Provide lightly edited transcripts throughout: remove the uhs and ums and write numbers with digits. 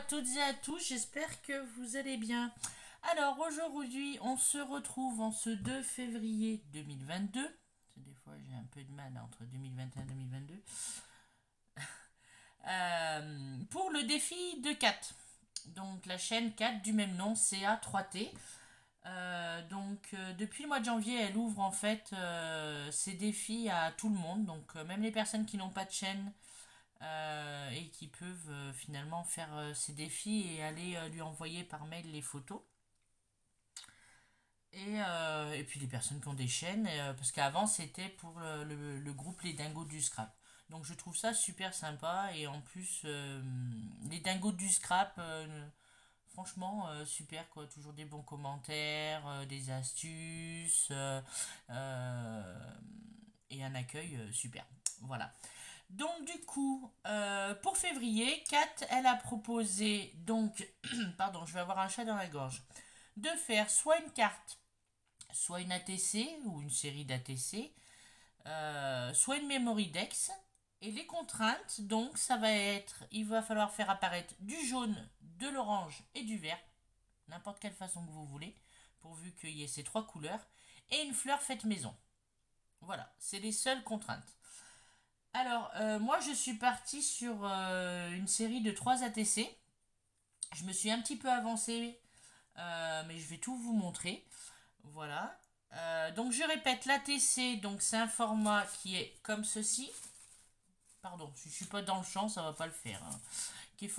toutes et à tous, j'espère que vous allez bien. Alors aujourd'hui, on se retrouve en ce 2 février 2022. Des fois, j'ai un peu de mal entre 2021 et 2022. Pour le défi de Cat. Donc la chaîne Cat du même nom, CA3T. Depuis le mois de janvier, elle ouvre en fait ses défis à tout le monde. Donc même les personnes qui n'ont pas de chaîne. Et qui peuvent finalement faire ces défis et aller lui envoyer par mail les photos. Et puis les personnes qui ont des chaînes, parce qu'avant c'était pour le groupe Les Dingos du Scrap. Donc je trouve ça super sympa et en plus les Dingos du Scrap, franchement super quoi, toujours des bons commentaires, des astuces et un accueil super. Voilà. Donc du coup, pour février, Kat, elle a proposé, donc, pardon, je vais avoir un chat dans la gorge, de faire soit une carte, soit une ATC ou une série d'ATC, soit une memory dex. Et les contraintes, donc, ça va être, il va falloir faire apparaître du jaune, de l'orange et du vert, n'importe quelle façon que vous voulez, pourvu qu'il y ait ces trois couleurs, et une fleur faite maison. Voilà, c'est les seules contraintes. Alors, moi je suis partie sur une série de 3 ATC. Je me suis un petit peu avancée, mais je vais tout vous montrer. Voilà. Donc je répète, l'ATC, donc c'est un format qui est comme ceci. Pardon, si je suis pas dans le champ, ça va pas le faire. Hein. Qui est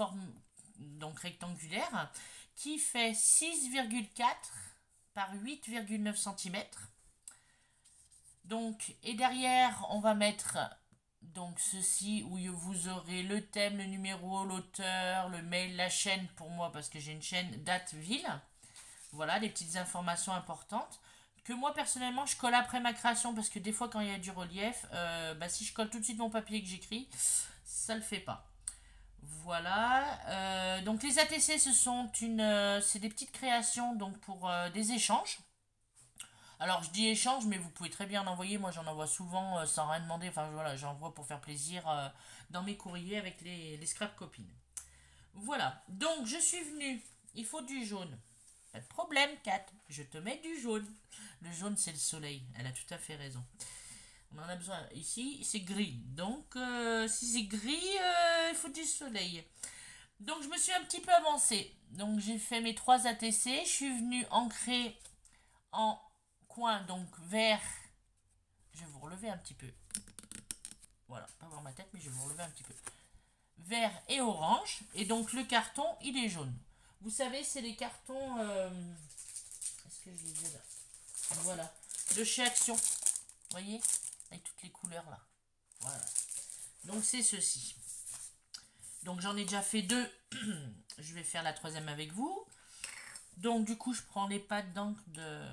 donc rectangulaire, qui fait 6,4 par 8,9 cm. Donc, et derrière, on va mettre donc ceci où vous aurez le thème, le numéro, l'auteur, le mail, la chaîne pour moi parce que j'ai une chaîne date ville. Voilà, des petites informations importantes que moi personnellement je colle après ma création parce que des fois quand il y a du relief, si je colle tout de suite mon papier que j'écris, ça le fait pas. Voilà, donc les ATC c'est des petites créations donc pour des échanges. Alors je dis échange, mais vous pouvez très bien en envoyer. Moi j'en envoie souvent sans rien demander. Enfin voilà, j'envoie pour faire plaisir dans mes courriers avec les scrap copines. Voilà, donc je suis venue. Il faut du jaune. Pas de problème, Kat. Je te mets du jaune. Le jaune c'est le soleil. Elle a tout à fait raison. On en a besoin. Ici c'est gris. Donc si c'est gris, il faut du soleil. Donc je me suis un petit peu avancée. Donc j'ai fait mes 3 ATC. Je suis venue ancrer en coin donc vert. Je vais vous relever un petit peu. Voilà, pas voir ma tête, mais je vais vous relever un petit peu. Vert et orange. Et donc le carton, il est jaune. Vous savez, c'est les cartons. Est-ce que je les ai là? Voilà. De chez Action. Vous voyez? Avec toutes les couleurs là. Voilà. Donc c'est ceci. Donc j'en ai déjà fait 2. Je vais faire la 3e avec vous. Donc du coup, je prends les pâtes d'encre de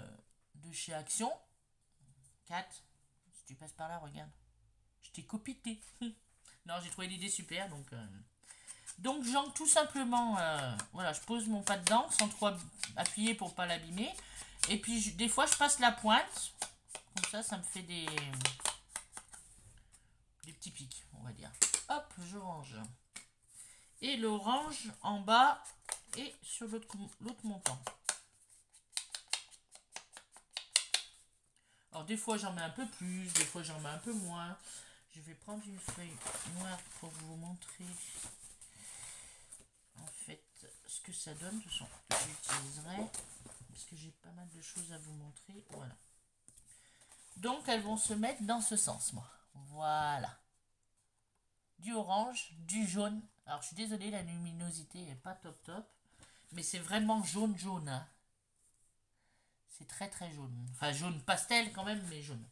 chez Action. 4. Si tu passes par là, regarde. Je t'ai copité. Non, j'ai trouvé l'idée super. Donc j'encre tout simplement. Voilà, je pose mon pâte d'encre sans trop appuyer pour pas l'abîmer. Et puis des fois, je passe la pointe. Comme ça me fait des petits pics, on va dire. Hop, je range. Et l'orange en bas et sur l'autre montant. Alors des fois j'en mets un peu plus, des fois j'en mets un peu moins. Je vais prendre une feuille noire pour vous montrer en fait ce que ça donne. De toute façon, j'utiliserai parce que j'ai pas mal de choses à vous montrer. Voilà. Donc elles vont se mettre dans ce sens, moi. Voilà. Du orange, du jaune. Alors je suis désolée, la luminosité est pas top top. Mais c'est vraiment jaune jaune. Hein. C'est très très jaune. Enfin jaune pastel quand même, mais jaune.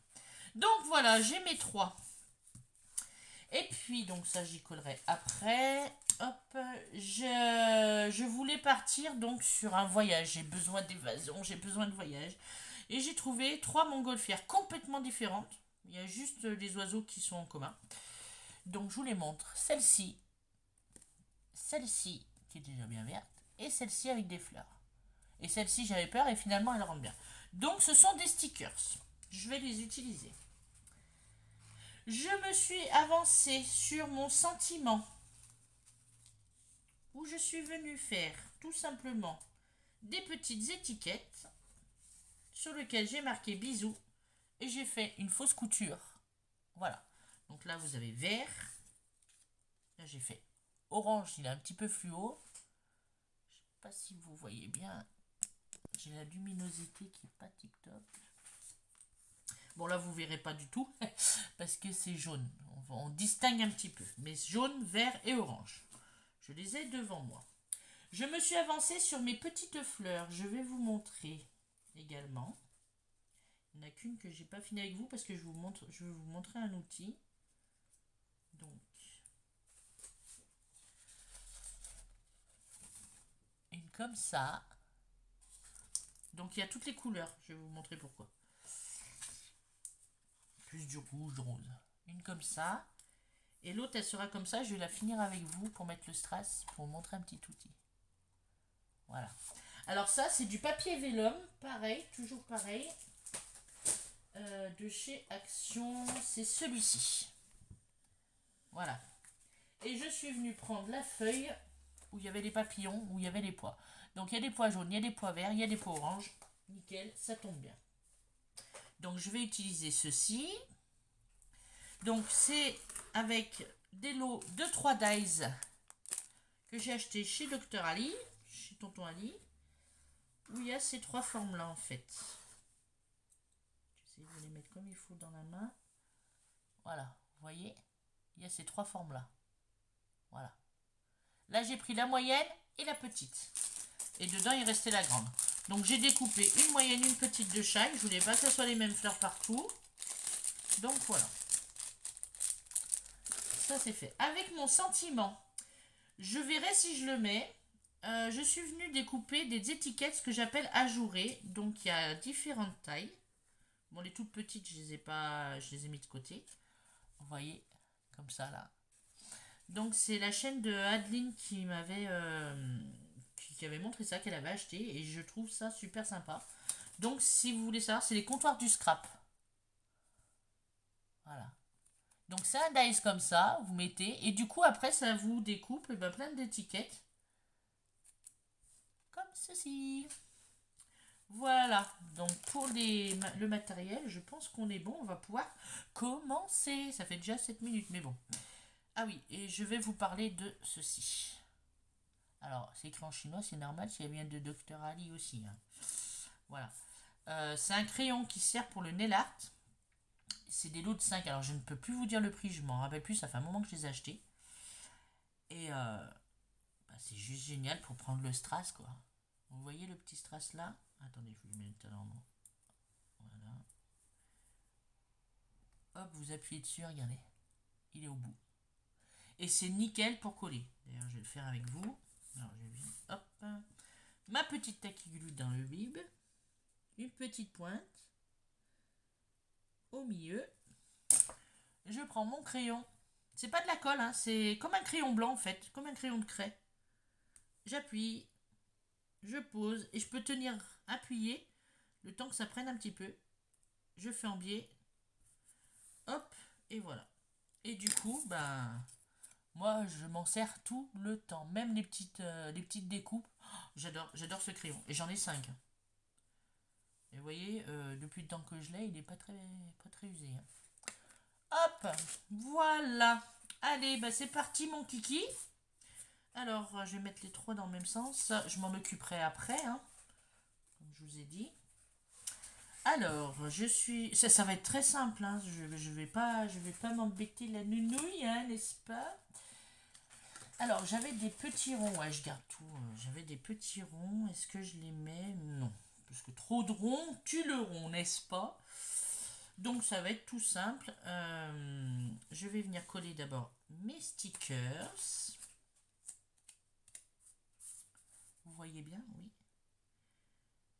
Donc voilà, j'ai mes 3. Et puis donc ça j'y collerai après. Hop, je voulais partir donc sur un voyage. J'ai besoin d'évasion, j'ai besoin de voyage. Et j'ai trouvé 3 montgolfières complètement différentes. Il y a juste les oiseaux qui sont en commun. Donc je vous les montre. Celle-ci qui est déjà bien verte, et celle-ci avec des fleurs. Et celle-ci j'avais peur et finalement elle rentre bien. Donc ce sont des stickers. Je vais les utiliser. Je me suis avancée sur mon sentiment où je suis venue faire tout simplement des petites étiquettes sur lesquelles j'ai marqué bisous et j'ai fait une fausse couture. Voilà. Donc là, vous avez vert. Là, j'ai fait orange, il est un petit peu fluo. Je ne sais pas si vous voyez bien. J'ai la luminosité qui n'est pas tip top. Bon, là, vous ne verrez pas du tout parce que c'est jaune. On distingue un petit peu. Mais jaune, vert et orange. Je les ai devant moi. Je me suis avancée sur mes petites fleurs. Je vais vous montrer également. Il n'y en a qu'une que j'ai pas fini avec vous parce que je vais vous montrer un outil. Donc, une comme ça. Donc, il y a toutes les couleurs. Je vais vous montrer pourquoi. Plus du rouge, du rose. Une comme ça. Et l'autre, elle sera comme ça. Je vais la finir avec vous pour mettre le strass, pour vous montrer un petit outil. Voilà. Alors ça, c'est du papier vélum. Pareil, toujours pareil. De chez Action. C'est celui-ci. Voilà. Et je suis venue prendre la feuille où il y avait les papillons, où il y avait les pois. Donc il y a des pois jaunes, il y a des pois verts, il y a des pois oranges. Nickel, ça tombe bien. Donc je vais utiliser ceci. Donc c'est avec des lots de 3 dies que j'ai acheté chez Dr Ali, chez Tonton Ali, où il y a ces 3 formes là en fait. J'essaie de les mettre comme il faut dans la main. Voilà, vous voyez, il y a ces 3 formes là. Voilà. Là j'ai pris la moyenne et la petite. Et dedans il restait la grande. Donc j'ai découpé une moyenne, une petite de chaque. Je voulais pas que ce soit les mêmes fleurs partout. Donc voilà. Ça c'est fait. Avec mon sentiment, je verrai si je le mets. Je suis venue découper des étiquettes, ce que j'appelle ajourées. Donc il y a différentes tailles. Bon, les toutes petites, je les ai mis de côté. Vous voyez, comme ça là. Donc c'est la chaîne de Adeline qui m'avait qui avait montré ça, qu'elle avait acheté. Et je trouve ça super sympa. Donc si vous voulez savoir, c'est les comptoirs du scrap. Voilà. Donc c'est un dice comme ça, vous mettez, et du coup après ça vous découpe plein d'étiquettes. Comme ceci. Voilà, donc pour le matériel, je pense qu'on est bon, on va pouvoir commencer. Ça fait déjà 7 minutes, mais bon. Ah oui, et je vais vous parler de ceci. Alors, c'est écrit en chinois, c'est normal, ça vient de Dr Ali aussi. Hein. Voilà. C'est un crayon qui sert pour le nail art. C'est des lots de 5. Alors, je ne peux plus vous dire le prix, je m'en rappelle plus, ça fait un moment que je les ai achetés. Et c'est juste génial pour prendre le strass, quoi. Vous voyez le petit strass là? Attendez, je vais le mettre à l'endroit. Voilà. Hop, vous appuyez dessus, regardez. Il est au bout. Et c'est nickel pour coller. D'ailleurs, je vais le faire avec vous. Alors, je vais, hop. Ma petite taquiglu dans le bib. Une petite pointe. Au milieu. Je prends mon crayon. C'est pas de la colle, hein, c'est comme un crayon blanc en fait. Comme un crayon de craie. J'appuie. Je pose. Et je peux tenir appuyé le temps que ça prenne un petit peu. Je fais en biais. Hop. Et voilà. Et du coup, moi, je m'en sers tout le temps. Même les petites découpes. Oh, j'adore ce crayon. Et j'en ai 5. Et vous voyez, depuis le temps que je l'ai, il n'est pas très usé. Hein. Hop, voilà. Allez, c'est parti mon kiki. Alors, je vais mettre les 3 dans le même sens. Ça, je m'en occuperai après. Hein, comme je vous ai dit. Alors, ça va être très simple. Hein. Je vais pas m'embêter la nounouille, hein, n'est-ce pas? Alors, j'avais des petits ronds. Ouais, je garde tout. J'avais des petits ronds. Est-ce que je les mets? Non. Parce que trop de ronds, tue le rond, n'est-ce pas? Donc, ça va être tout simple. Je vais venir coller d'abord mes stickers. Vous voyez bien? Oui.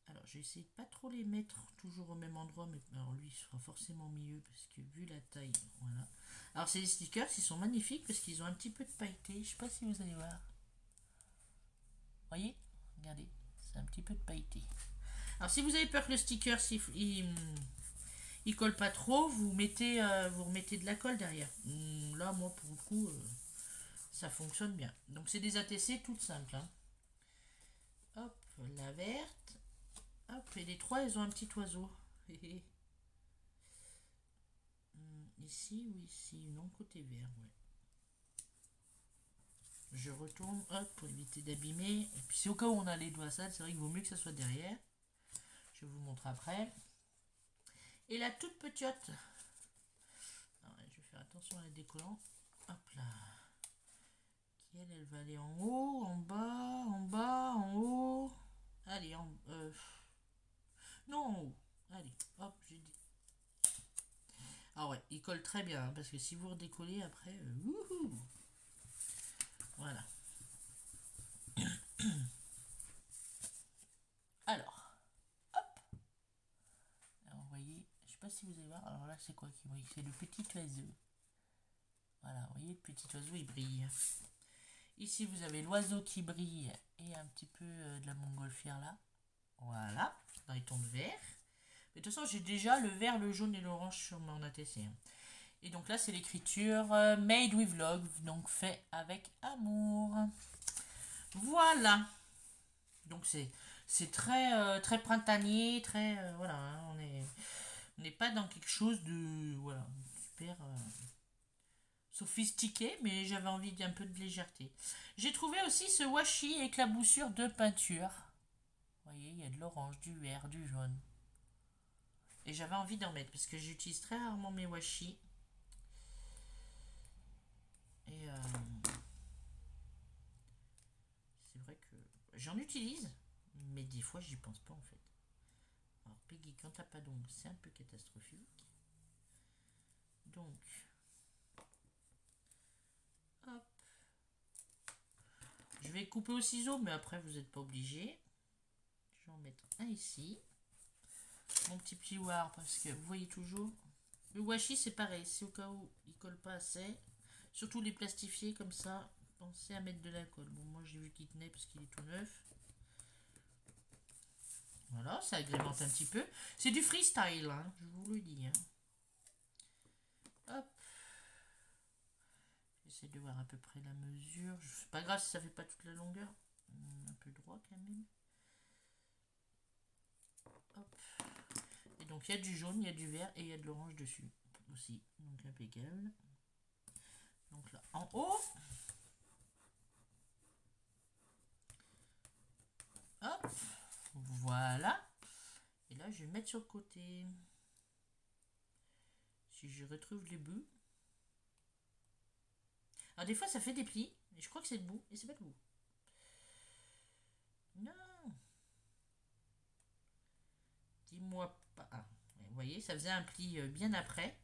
Alors, je vais essayer de pas trop les mettre toujours au même endroit. Mais alors, lui, il sera forcément mieux parce que vu la taille, voilà. Alors, c'est des stickers, ils sont magnifiques parce qu'ils ont un petit peu de pailleté. Je sais pas si vous allez voir. Voyez? Regardez, c'est un petit peu de pailleté. Alors, si vous avez peur que le sticker, il colle pas trop, vous remettez de la colle derrière. Là, moi, pour le coup, ça fonctionne bien. Donc c'est des ATC toutes simples. Hein. Hop, la verte. Hop, et les trois, elles ont un petit oiseau. Ici ou ici? Non, côté vert, ouais. Je retourne, hop, pour éviter d'abîmer. Et puis c'est au cas où on a les doigts sales, c'est vrai qu'il vaut mieux que ça soit derrière. Je vous montre après. Et la toute petite. Alors, je vais faire attention à la décollant. Hop là. Qui elle va aller en haut, en bas, en bas, en haut. Allez, non, en haut. Allez, hop, j'ai dit. Ah ouais, il colle très bien, hein, parce que si vous redécollez après, wouhou. Voilà. Alors, hop. Alors, vous voyez, je sais pas si vous allez voir. Alors là, c'est quoi qui brille? C'est le petit oiseau. Voilà, vous voyez, le petit oiseau, il brille. Ici, vous avez l'oiseau qui brille et un petit peu de la montgolfière là. Voilà, dans les tons de vert. Mais de toute façon, j'ai déjà le vert, le jaune et l'orange sur mon ATC. Hein. Et donc là, c'est l'écriture Made with Love, donc fait avec amour. Voilà. Donc c'est très très printanier, très voilà. Hein, on n'est pas dans quelque chose de voilà super sophistiqué, mais j'avais envie d'un peu de légèreté. J'ai trouvé aussi ce washi éclaboussure de peinture. Vous voyez, il y a de l'orange, du vert, du jaune. Et j'avais envie d'en mettre parce que j'utilise très rarement mes washi. Et c'est vrai que j'en utilise, mais des fois j'y pense pas en fait. Alors Peggy, quand t'as pas d'ongles, c'est un peu catastrophique. Donc, hop. Je vais couper au ciseau, mais après vous n'êtes pas obligé. Je vais en mettre un ici. Mon petit plioir, parce que vous voyez toujours. Le washi c'est pareil, c'est au cas où il colle pas assez. Surtout les plastifiés comme ça. Pensez à mettre de la colle. Bon, moi j'ai vu qu'il tenait parce qu'il est tout neuf. Voilà, ça agrémente un petit peu. C'est du freestyle, hein, je vous le dis. Hein. Hop. J'essaie de voir à peu près la mesure. C'est pas grave si ça fait pas toute la longueur. Un peu droit quand même. Hop. Et donc il y a du jaune, il y a du vert et il y a de l'orange dessus aussi. Donc impeccable. Donc là, en haut. Hop. Voilà. Et là, je vais mettre sur le côté. Si je retrouve les bouts. Alors des fois, ça fait des plis. Et je crois que c'est le bout. Et c'est pas le bout. Non. Dis-moi pas. Ah, vous voyez, ça faisait un pli bien après.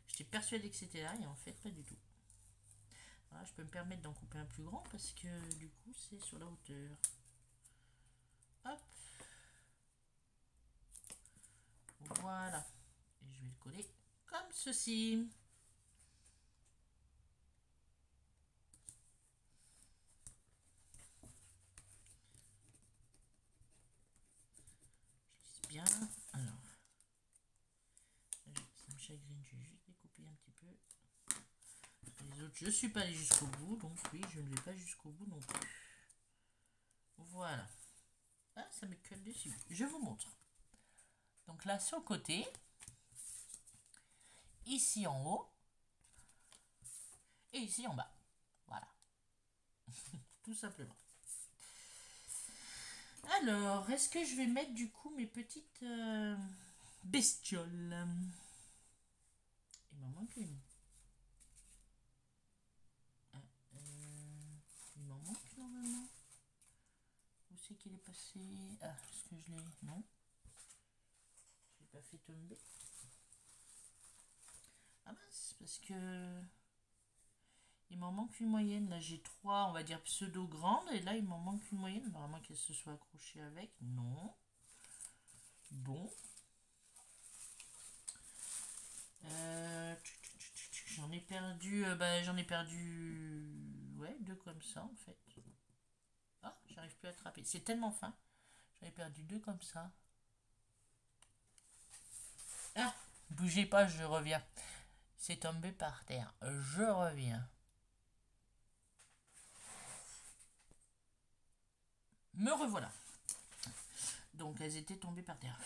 J'étais persuadée que c'était là et en fait, pas du tout. Voilà, je peux me permettre d'en couper un plus grand parce que du coup, c'est sur la hauteur. Hop. Voilà. Et je vais le coller comme ceci. Je lisse bien. Alors. Ça me chagrine, je vais juste découper un petit peu. Les autres, je ne suis pas allé jusqu'au bout, donc oui, je ne vais pas jusqu'au bout non plus. Voilà. Ah, ça me colle dessus. Je vous montre. Donc là, sur le côté, ici en haut, et ici en bas. Voilà. Tout simplement. Alors, est-ce que je vais mettre du coup mes petites bestioles? Il m'en manque une. Il m'en manque normalement. Où c'est qu'il est passé? Ah, est-ce que je l'ai? Non. Je l'ai pas fait tomber. Ah mince, parce que il m'en manque une moyenne. Là, j'ai trois, on va dire, pseudo grandes. Et là, il m'en manque une moyenne. Vraiment qu'elle se soit accrochée avec. Non. Bon. J'en ai perdu. J'en ai perdu. Ouais, deux comme ça, en fait. Ah, j'arrive plus à attraper. C'est tellement fin. J'en ai perdu deux comme ça. Ah, bougez pas, je reviens. C'est tombé par terre. Je reviens. Me revoilà. Donc elles étaient tombées par terre.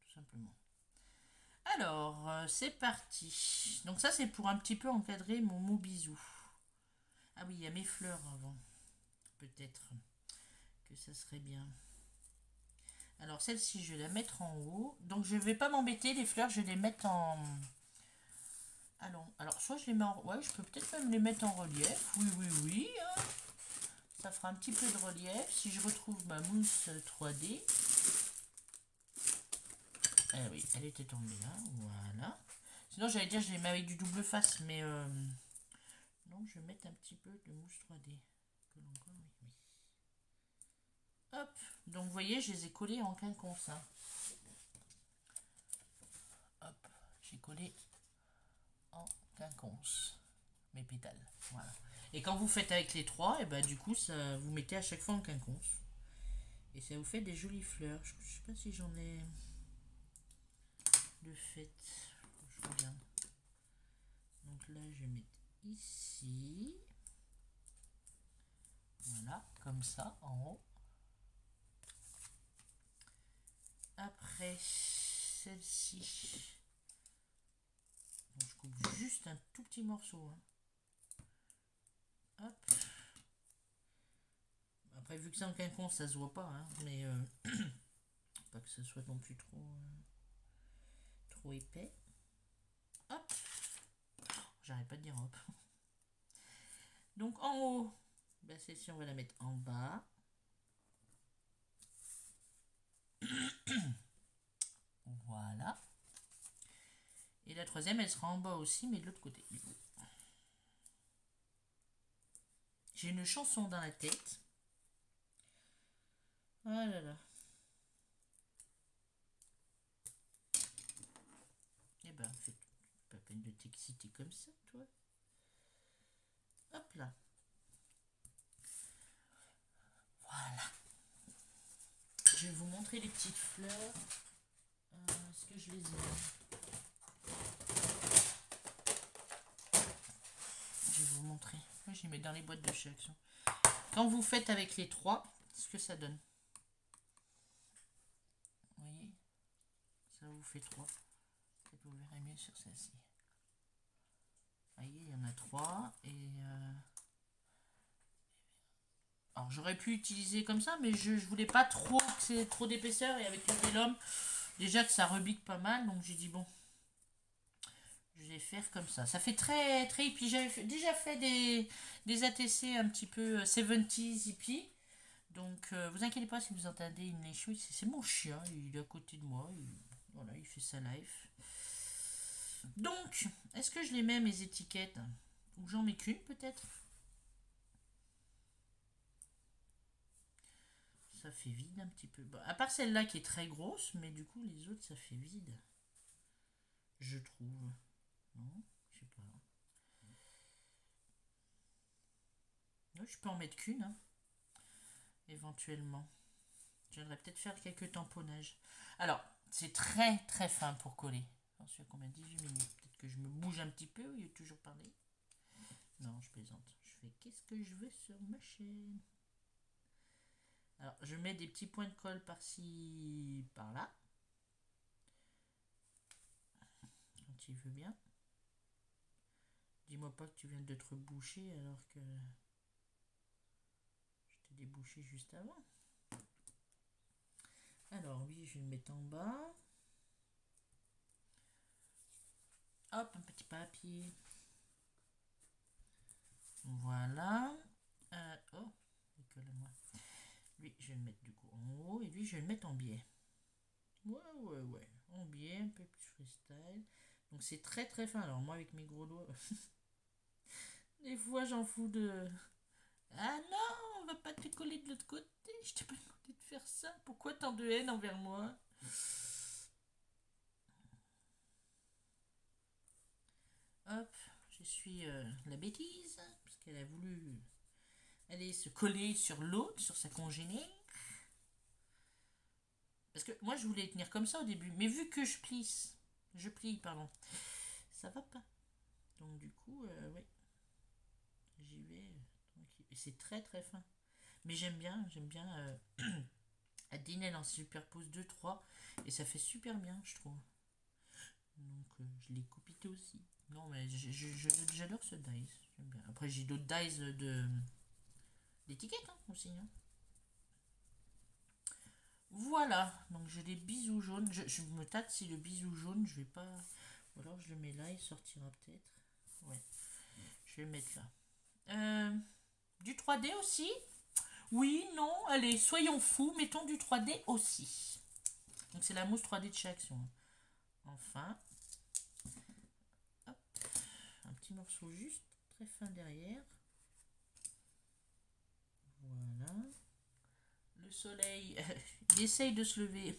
Tout simplement. Alors, c'est parti. Donc ça, c'est pour un petit peu encadrer mon mot bisou. Ah oui, il y a mes fleurs avant. Peut-être que ça serait bien. Alors celle-ci, je vais la mettre en haut. Donc je vais pas m'embêter, les fleurs, je vais les mettre en... Allons. Alors soit je les mets en... Ouais, je peux peut-être même les mettre en relief. Oui, oui, oui. Hein. Ça fera un petit peu de relief. Si je retrouve ma mousse 3D. Eh oui, elle était tombée là. Voilà. Sinon, j'allais dire, je les mets avec du double face, mais... Non, je vais mettre un petit peu de mousse 3D. Oui. Hop. Donc, vous voyez, je les ai collés en quinconce. Hein. Hop. J'ai collé en quinconce mes pétales. Voilà. Et quand vous faites avec les trois, et ben du coup, ça vous mettez à chaque fois en quinconce. Et ça vous fait des jolies fleurs. Je sais pas si j'en ai de fait. Je regarde. Donc là, je vais mettre ici. Voilà, comme ça, en haut. Après, celle-ci. Je coupe juste un tout petit morceau. Hein. Hop. Après, vu que c'est en quinconce, ça se voit pas. Hein, mais pas que ce soit non plus trop épais. Hop. J'arrête pas de dire hop. Donc en haut, ben, celle-ci, on va la mettre en bas. Voilà. Et la troisième, elle sera en bas aussi, mais de l'autre côté. J'ai une chanson dans la tête. Oh là là. Eh ben, fais pas peine de t'exciter comme ça, toi. Hop là. Voilà. Je vais vous montrer les petites fleurs. Est-ce que je les ai? Je vais vous montrer. Moi, je les mets dans les boîtes de chez Action. Quand vous faites avec les trois, ce que ça donne. Vous voyez? Ça vous fait trois. Peut-être vous verrez mieux sur celle-ci. Vous voyez, il y en a trois. Et alors j'aurais pu utiliser comme ça, mais je voulais pas trop que c'est trop d'épaisseur. Et avec le vélum, déjà que ça rebique pas mal. Donc j'ai dit bon, je vais faire comme ça. Ça fait très très hippie. J'avais déjà fait des ATC un petit peu 70s hippie. Donc vous inquiétez pas si vous entendez une léchouille. C'est mon chien, il est à côté de moi. Voilà, il fait sa life. Donc, est-ce que je les mets mes étiquettes? Ou j'en mets qu'une peut-être? Ça fait vide un petit peu. Bon, à part celle-là qui est très grosse, mais du coup les autres ça fait vide. Je trouve. Non, je sais pas. Ouais, je peux en mettre qu'une, hein, éventuellement. Je viendrais peut-être faire quelques tamponnages. Alors, c'est très très fin pour coller. J'en suis à combien? 18 minutes. Peut-être que je me bouge un petit peu au lieu de toujours parler. Non, je plaisante. Je fais qu'est-ce que je veux sur ma chaîne. Alors, je mets des petits points de colle par-ci, par-là. Quand tu veux bien. Dis-moi pas que tu viens de te reboucher alors que je t'ai débouché juste avant. Alors oui, je vais le mettre en bas. Hop, un petit papier. Voilà. Oh, il colle à moi. Lui, je vais le mettre du coup en haut et lui, je vais le mettre en biais. Ouais. En biais, un peu plus freestyle. Donc c'est très très fin. Alors moi, avec mes gros doigts, des fois j'en fous de... Ah non, on va pas te coller de l'autre côté. Je t'ai pas demandé de faire ça. Pourquoi tant de haine envers moi? Hop, je suis la bêtise. Parce qu'elle a voulu aller se coller sur l'autre, sur sa congénère. Parce que moi je voulais tenir comme ça au début. Mais vu que je plie, pardon, ça va pas. Donc du coup, ouais. J'y vais tranquille. Et c'est très très fin. Mais j'aime bien à dîner, elle en superpose 2-3 et ça fait super bien, je trouve. Donc je l'ai copité aussi. Non, mais j'adore ce dice. J'aime bien. Après, j'ai d'autres dice d'étiquette hein, aussi. Hein. Voilà, donc j'ai des bisous jaunes. Je me tâte si le bisou jaune, je vais pas. Ou alors je le mets là, il sortira peut-être. Ouais, je vais le mettre là. Du 3D aussi. Oui, non, allez, soyons fous, mettons du 3D aussi. Donc c'est la mousse 3D de chez Action. Enfin, hop, un petit morceau juste très fin derrière. Voilà. Le soleil, il essaye de se lever.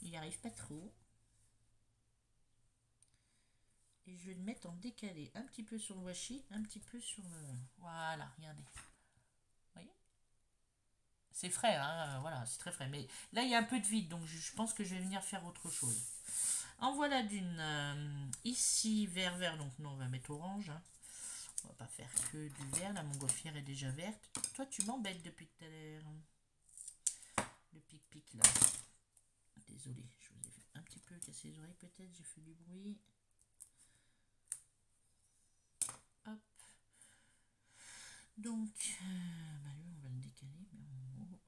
Il n'y arrive pas trop. Et je vais le mettre en décalé. Un petit peu sur le washi, un petit peu sur le... Voilà, regardez. Vous voyez? C'est frais, hein, voilà, c'est très frais. Mais là, il y a un peu de vide, donc je pense que je vais venir faire autre chose. En voilà d'une ici vert, donc non, on va mettre orange. Hein. On va pas faire que du vert, la montgolfière est déjà verte. Toi, tu m'embêtes depuis tout à l'heure. Le pic-pic là. Désolé, je vous ai fait un petit peu casser les oreilles peut-être, j'ai fait du bruit. Hop. Donc, bah lui, on va le décaler, mais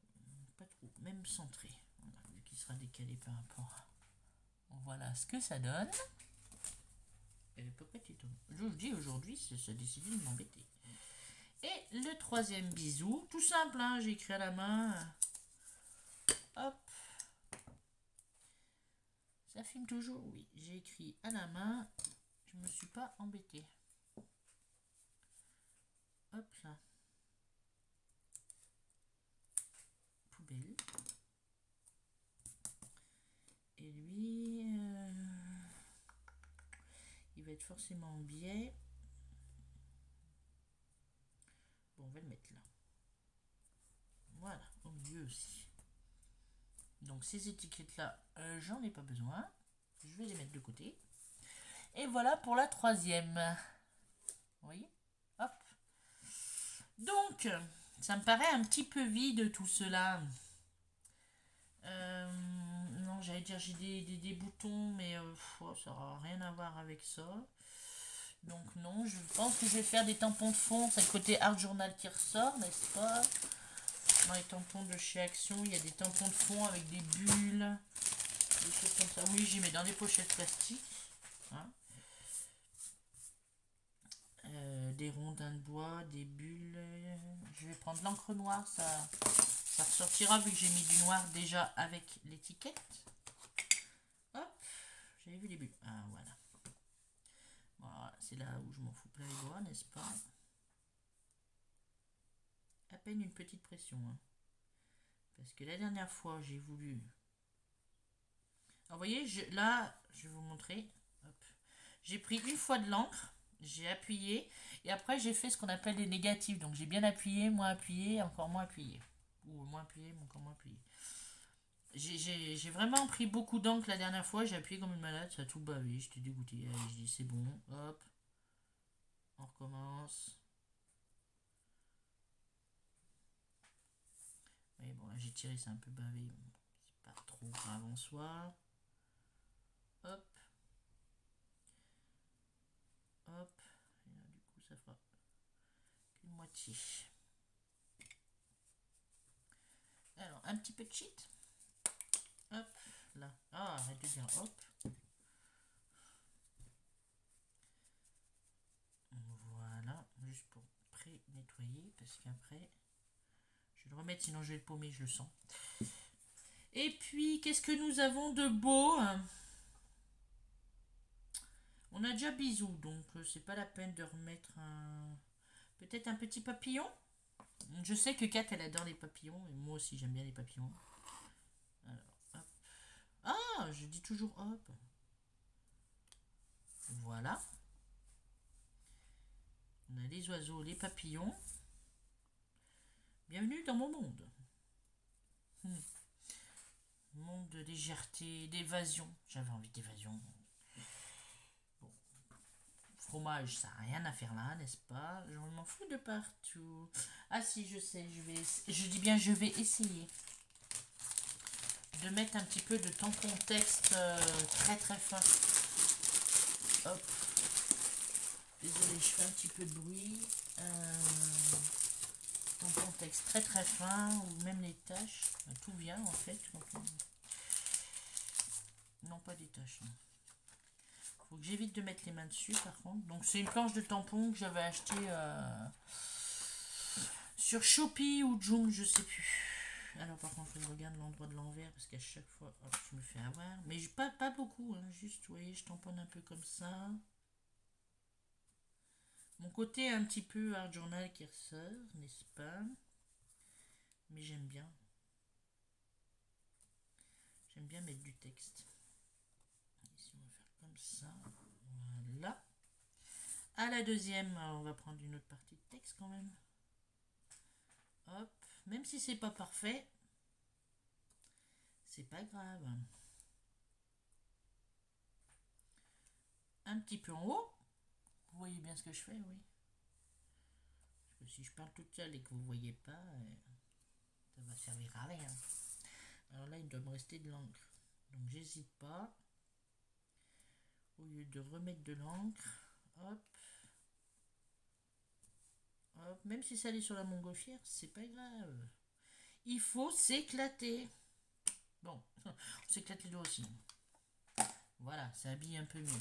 pas trop, même centré. Voilà, vu qu'il sera décalé par rapport. Voilà ce que ça donne. Et pourquoi tu tombes? Je vous dis aujourd'hui, ça a décidé de m'embêter. Et le troisième bisou, tout simple, hein, j'ai écrit à la main. Hop. Ça filme toujours? Oui, j'ai écrit à la main. Je me suis pas embêtée. Hop là. Poubelle. Et lui, il va être forcément en biais. Bon, on va le mettre là. Voilà, au milieu aussi. Donc ces étiquettes-là, j'en ai pas besoin. Je vais les mettre de côté. Et voilà pour la troisième. Vous voyez? Hop. Donc, ça me paraît un petit peu vide tout cela. Non, j'allais dire j'ai des boutons, mais ça n'aura rien à voir avec ça. Donc non, je pense que je vais faire des tampons de fond. C'est le côté Art Journal qui ressort, n'est-ce pas? Dans les tampons de chez Action, il y a des tampons de fond avec des bulles. Des choses comme ça. Oui, j'y mets dans des pochettes plastiques. Hein. Des rondins de bois, des bulles. Je vais prendre l'encre noire, ça ressortira vu que j'ai mis du noir déjà avec l'étiquette. Hop, j'avais vu les bulles. Ah voilà. Voilà, c'est là où je m'en fous plein les doigts, n'est-ce pas? À peine une petite pression. Hein. Parce que la dernière fois, j'ai voulu... Alors, vous voyez, là, je vais vous montrer. J'ai pris une fois de l'encre, j'ai appuyé, et après, j'ai fait ce qu'on appelle des négatifs. Donc, j'ai bien appuyé, moins appuyé, encore moins appuyé. Ou moins appuyé, encore moins appuyé. J'ai vraiment pris beaucoup d'encre la dernière fois, j'ai appuyé comme une malade, ça a tout bavé, j'étais dégoûté. Allez, je dis c'est bon, hop, on recommence. Mais bon, là j'ai tiré, c'est un peu bavé, c'est pas trop grave en soi. Hop, hop, et là, du coup ça fera qu'une moitié. Alors, un petit peu de cheat. Hop, là. Ah, arrête de dire hop. Voilà, juste pour pré-nettoyer, parce qu'après, je vais le remettre, sinon je vais le paumer, je le sens. Et puis, qu'est-ce que nous avons de beau? On a déjà bisous, donc c'est pas la peine de remettre un... Peut-être un petit papillon? Je sais que Kat, elle adore les papillons, et moi aussi j'aime bien les papillons. Alors, hop. Ah, je dis toujours hop. Voilà. On a les oiseaux, les papillons. Bienvenue dans mon monde. Monde de légèreté, d'évasion. J'avais envie d'évasion. Bon. fromage, ça n'a rien à faire là, n'est-ce pas? Je m'en fous de partout. Ah si, je sais, je dis bien je vais essayer de mettre un petit peu de tampon texte très très fin. Hop. Désolée, je fais un petit peu de bruit. Tampon texte très très fin, ou même les taches. Tout vient en fait. Non, pas des taches. Non. Faut que j'évite de mettre les mains dessus par contre. Donc c'est une planche de tampon que j'avais acheté sur Shopee ou Joom, je sais plus. Alors par contre je regarde l'endroit de l'envers parce qu'à chaque fois hop, je me fais avoir. Mais pas beaucoup, hein, juste vous voyez je tamponne un peu comme ça. Mon côté un petit peu art journal qui ressort, n'est-ce pas? Mais j'aime bien. J'aime bien mettre du texte. Ici on va faire comme ça. Voilà. À la deuxième, on va prendre une autre partie de texte quand même. Hop. Même si c'est pas parfait, c'est pas grave. Un petit peu en haut. Vous voyez bien ce que je fais, oui. Parce que si je parle toute seule et que vous ne voyez pas, ça va servir à rien. Alors là, il doit me rester de l'encre. Donc j'hésite pas. Au lieu de remettre de l'encre, hop. Hop. Même si ça allait sur la montgolfière, c'est pas grave. Il faut s'éclater. Bon, on s'éclate les doigts aussi. Voilà, ça habille un peu mieux.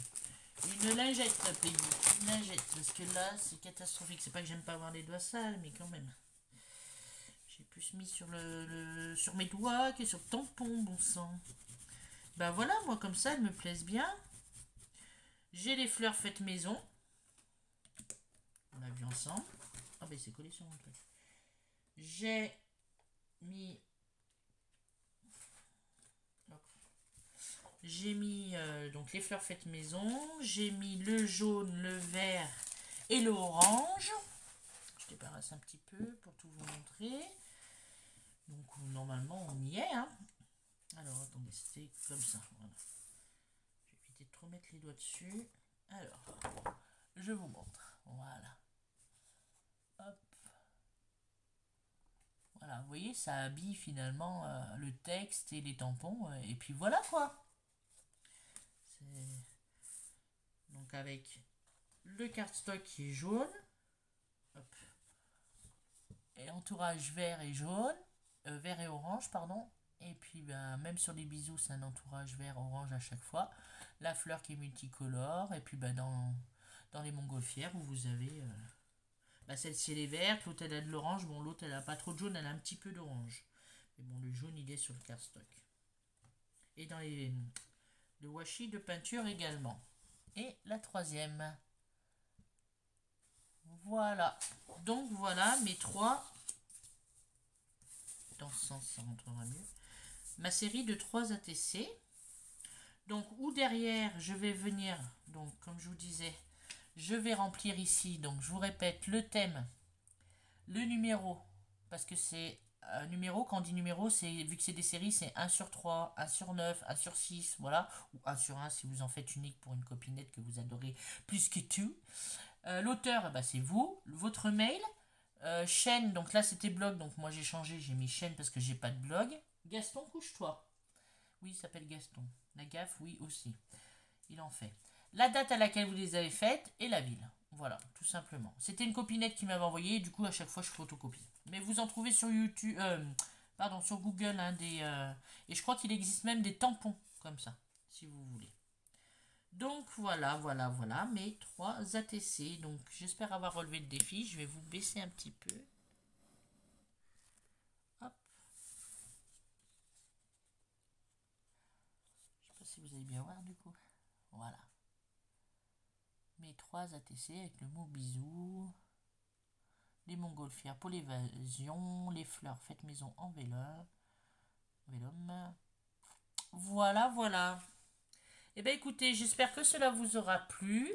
Une lingette, la Peggy. Une lingette, parce que là, c'est catastrophique. C'est pas que j'aime pas avoir les doigts sales, mais quand même. J'ai plus mis sur sur mes doigts que sur le tampon, bon sang. Bah voilà, moi comme ça, elles me plaisent bien. J'ai les fleurs faites maison. On a vu ensemble. Ah ben c'est collé sur mon truc. J'ai mis... J'ai mis donc les fleurs faites maison. J'ai mis le jaune, le vert et l'orange. Je débarrasse un petit peu pour tout vous montrer. Donc normalement on y est. Hein. Alors attendez, c'était comme ça. Voilà. Je vais éviter de trop mettre les doigts dessus. Alors, je vous montre. Voilà. Hop. Voilà, vous voyez, ça habille finalement le texte et les tampons. Et puis voilà quoi. Donc avec le cardstock qui est jaune. Hop. Et entourage vert et jaune. Vert et orange, pardon. Et puis ben, même sur les bisous, c'est un entourage vert orange à chaque fois. La fleur qui est multicolore. Et puis ben, dans les montgolfières, où vous avez... bah, celle-ci elle est verte, l'autre elle a de l'orange. Bon, l'autre elle a pas trop de jaune, elle a un petit peu d'orange. Mais bon, le jaune il est sur le cardstock. Et dans le washi de peinture également. Et la troisième. Voilà. Donc voilà mes trois. Dans ce sens, ça rentrera mieux. Ma série de 3 ATC. Donc, où derrière, je vais venir, donc comme je vous disais, je vais remplir ici, donc je vous répète, le thème, le numéro, parce que c'est un numéro, quand on dit numéro, c'est vu que c'est des séries, c'est 1 sur 3, 1 sur 9, 1 sur 6, voilà, ou 1 sur 1 si vous en faites unique pour une copinette que vous adorez plus que tout. L'auteur, bah, c'est vous, votre mail, chaîne, donc là c'était blog, donc moi j'ai changé, j'ai mis chaîne parce que j'ai pas de blog. Gaston, couche-toi. Oui, il s'appelle Gaston. La gaffe, oui aussi. Il en fait. La date à laquelle vous les avez faites et la ville. Voilà, tout simplement. C'était une copinette qui m'avait envoyé, du coup à chaque fois je photocopie. Mais vous en trouvez sur YouTube, pardon, sur Google, hein, et je crois qu'il existe même des tampons comme ça, si vous voulez. Donc voilà, mes 3 ATC. Donc j'espère avoir relevé le défi. Je vais vous baisser un petit peu. Hop. Je sais pas si vous allez bien voir du coup. Voilà. Mes 3 ATC avec le mot bisou. Les montgolfières pour l'évasion. Les fleurs faites maison en vélum. Voilà. Eh bien écoutez, j'espère que cela vous aura plu.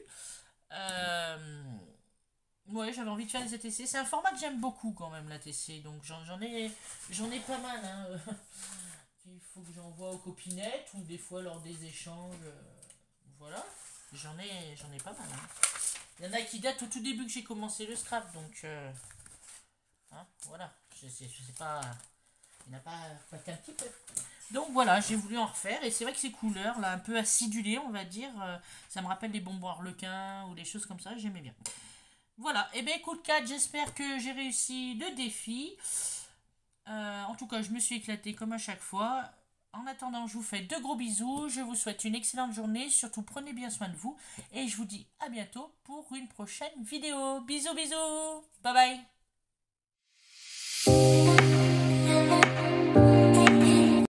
Ouais, j'avais envie de faire les ATC. C'est un format que j'aime beaucoup quand même, l'ATC. Donc j'en ai pas mal. Hein. Il faut que j'envoie aux copinettes ou des fois lors des échanges. Voilà. J'en ai pas mal. Hein. Il y en a qui datent au tout début que j'ai commencé le scrap, donc hein, voilà, je sais pas, il n'y en a pas qu'un petit peu. Donc voilà, j'ai voulu en refaire, et c'est vrai que ces couleurs, là, un peu acidulées, on va dire, ça me rappelle les bonbons harlequins ou des choses comme ça, j'aimais bien. Voilà, et bien écoute Kat, j'espère que j'ai réussi le défi. En tout cas, je me suis éclatée comme à chaque fois. En attendant, je vous fais de gros bisous. Je vous souhaite une excellente journée. Surtout, prenez bien soin de vous. Et je vous dis à bientôt pour une prochaine vidéo. Bisous, bisous. Bye bye.